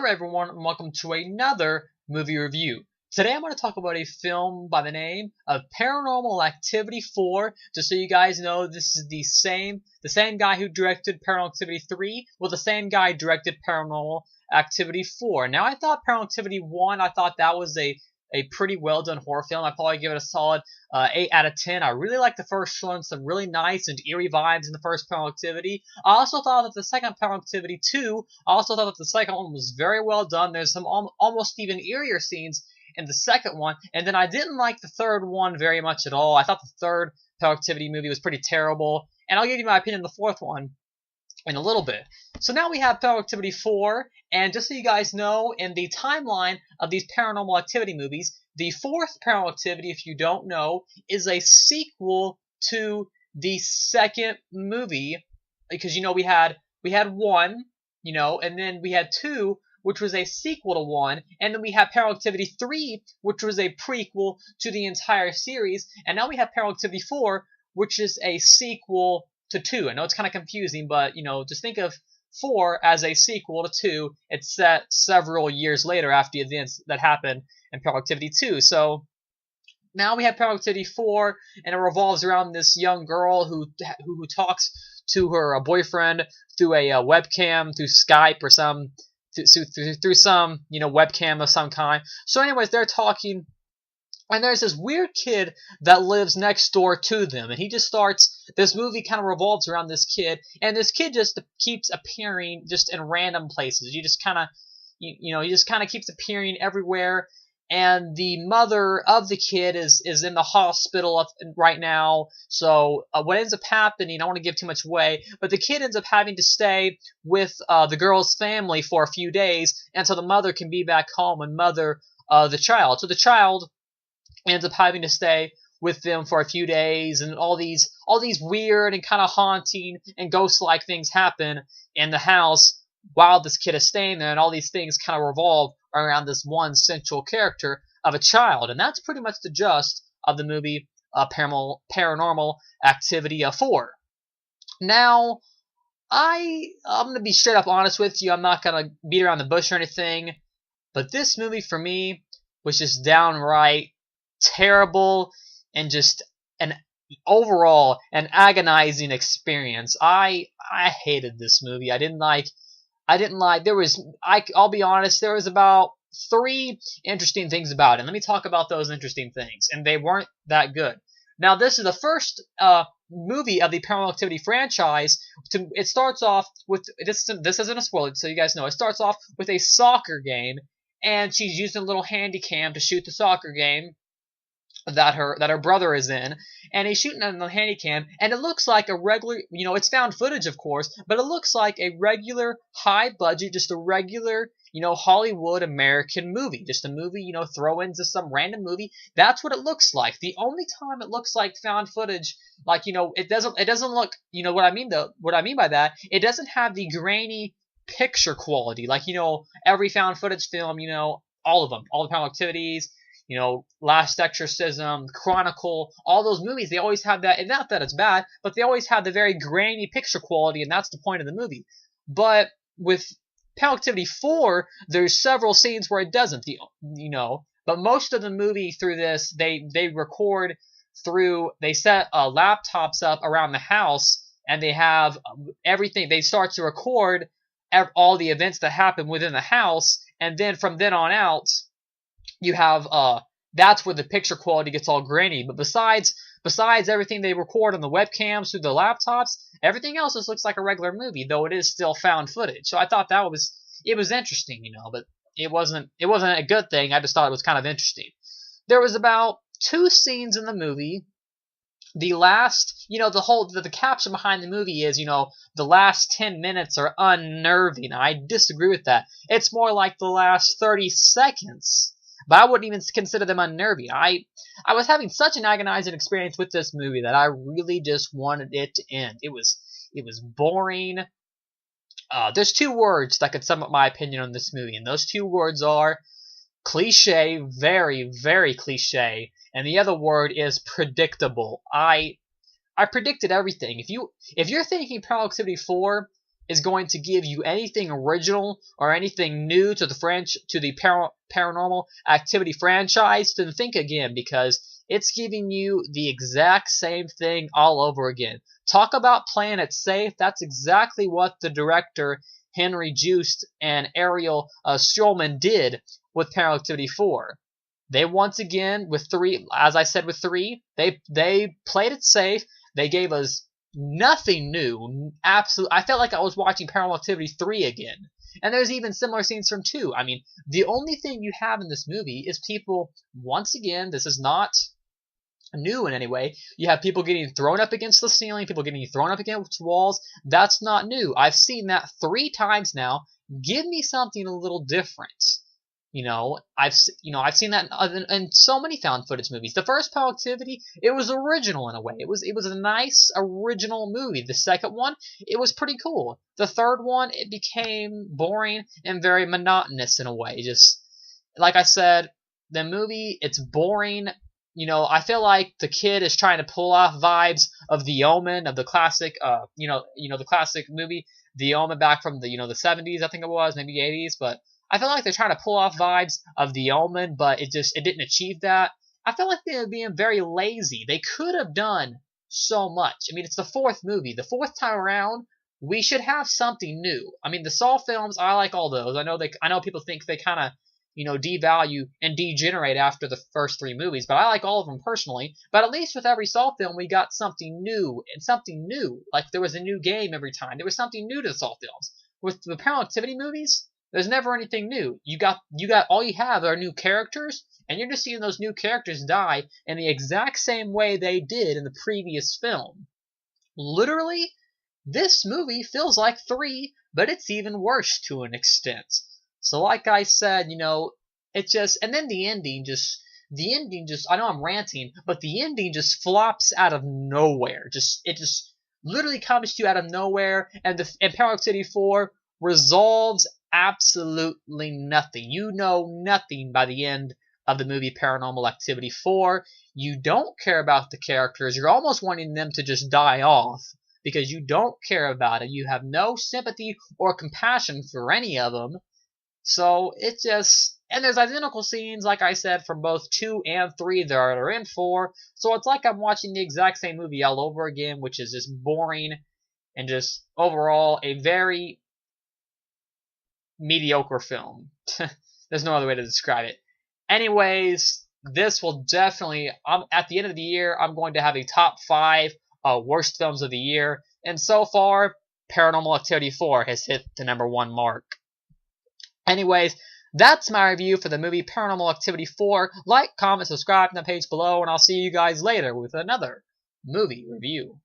Hello everyone and welcome to another movie review. Today I'm going to talk about a film by the name of Paranormal Activity 4. Just so you guys know, this is the same guy who directed Paranormal Activity 3, well, the same guy directed Paranormal Activity 4. Now I thought Paranormal Activity 1, I thought that was a pretty well done horror film. I'd probably give it a solid 8 out of 10. I really liked the first one, some really nice and eerie vibes in the first Paranormal Activity. I also thought that the second Paranormal Activity 2, I also thought that the second one was very well done. There's some almost even eerier scenes in the second one. And then I didn't like the third one very much at all. I thought the third Paranormal Activity movie was pretty terrible. And I'll give you my opinion on the fourth one in a little bit. So now we have Paranormal Activity 4, and just so you guys know, in the timeline of these Paranormal Activity movies, the fourth Paranormal Activity, if you don't know, is a sequel to the second movie, because we had one, and then we had 2, which was a sequel to 1, and then we have Paranormal Activity 3, which was a prequel to the entire series, and now we have Paranormal Activity 4, which is a sequel to 2. I know it's kind of confusing, but just think of 4 as a sequel to 2. It's set several years later after the events that happened in Paranormal Activity 2. So now we have Paranormal Activity 4, and it revolves around this young girl who talks to her boyfriend through a webcam, through Skype or through some webcam of some kind. So anyways, they're talking. And there's this weird kid that lives next door to them, and he just starts, this movie kind of revolves around this kid, and this kid just keeps appearing just in random places. He just kind of keeps appearing everywhere, and the mother of the kid is in the hospital right now. So what ends up happening, I don't want to give too much away, but the kid ends up having to stay with the girl's family for a few days, and so the mother can be back home and mother the child. So the child ends up having to stay with them for a few days, and all these weird and kind of haunting and ghost-like things happen in the house while this kid is staying there, and all these things kind of revolve around this one central character of a child. And that's pretty much the gist of the movie Paranormal Activity 4. Now, I'm going to be straight up honest with you. I'm not going to beat around the bush or anything, but this movie for me was just downright terrible and just an overall an agonizing experience. I hated this movie. I'll be honest, there was about 3 interesting things about it. Let me talk about those interesting things, and they weren't that good. Now, this is the first movie of the Paranormal Activity franchise. It starts off with, this isn't a spoiler, so you guys know, it starts off with a soccer game, and she's using a little handy cam to shoot the soccer game that her brother is in, and he's shooting on the handy cam, and it looks like a regular, it's found footage, of course, but it looks like a regular high budget, just a regular, Hollywood American movie, just a movie, throw into some random movie. That's what it looks like. The only time it looks like found footage, like, it doesn't look, what I mean by that, it doesn't have the grainy picture quality, like, every found footage film, all of them, all the Paranormal Activities, Last Exorcism, Chronicle, all those movies, they always have that, and not that it's bad, but they always have the very grainy picture quality, and that's the point of the movie. But with Paranormal Activity 4, there's several scenes where it doesn't, but most of the movie through this, they record through, they set laptops up around the house, and they have everything, they start to record all the events that happen within the house, and then from then on out, you have that's where the picture quality gets all grainy. But besides everything they record on the webcams through the laptops, everything else just looks like a regular movie, though it is still found footage. So I thought it was interesting, but it wasn't a good thing. I just thought it was kind of interesting. There was about 2 scenes in the movie. The last, the caption behind the movie is, the last 10 minutes are unnerving. I disagree with that. It's more like the last 30 seconds. But I wouldn't even consider them unnerving. I was having such an agonizing experience with this movie that I really just wanted it to end. It was boring. There's 2 words that could sum up my opinion on this movie, and those 2 words are cliche, very, very cliche, and the other word is predictable. I predicted everything. If you're thinking Paranormal Activity 4 is going to give you anything original or anything new to the Paranormal Activity franchise, then think again, because it's giving you the exact same thing all over again. Talk about playing it safe. That's exactly what the director Henry Joost and Ariel Schulman did with Paranormal Activity 4. They once again, with 3, as I said with 3, they played it safe. They gave us nothing new. Absolutely, I felt like I was watching Paranormal Activity 3 again. And there's even similar scenes from 2. I mean, the only thing you have in this movie is people, once again, this is not new in any way. You have people getting thrown up against the ceiling, people getting thrown up against walls. That's not new. I've seen that 3 times now. Give me something a little different. I've seen that in so many found footage movies. The first Paranormal Activity, it was original in a way. It was a nice original movie. The second one, it was pretty cool. The third one, it became boring and very monotonous in a way. Just like I said, the movie, it's boring. I feel like the kid is trying to pull off vibes of The Omen, of the classic, the classic movie, The Omen, back from the 70s, I think it was, maybe 80s, but I feel like they're trying to pull off vibes of The Omen, but it didn't achieve that. I feel like they were being very lazy. They could have done so much. I mean, it's the 4th movie. The 4th time around, we should have something new. I mean, the Saw films, I like all those. I know people think they kind of, devalue and degenerate after the first 3 movies, but I like all of them personally. But at least with every Saw film, we got something new, and something new. Like, there was a new game every time. There was something new to the Saw films. With the Paranormal Activity movies, there's never anything new. You got all you have are new characters, and you're just seeing those new characters die in the exact same way they did in the previous film. Literally, this movie feels like 3, but it's even worse to an extent. So like I said, it just, and then the ending just, I know I'm ranting, but the ending just flops out of nowhere. It just literally comes to you out of nowhere, and Paranormal Activity 4 resolves absolutely nothing. You know nothing by the end of the movie Paranormal Activity 4. You don't care about the characters. You're almost wanting them to just die off because you don't care about it. You have no sympathy or compassion for any of them. So it just, and there's identical scenes, like I said, from both 2 and 3 that are in 4. So it's like I'm watching the exact same movie all over again, which is just boring and just overall a very mediocre film. There's no other way to describe it. Anyways, this will definitely, at the end of the year, I'm going to have a top 5 worst films of the year. And so far, Paranormal Activity 4 has hit the #1 mark. Anyways, that's my review for the movie Paranormal Activity 4. Like, comment, subscribe to the page below, and I'll see you guys later with another movie review.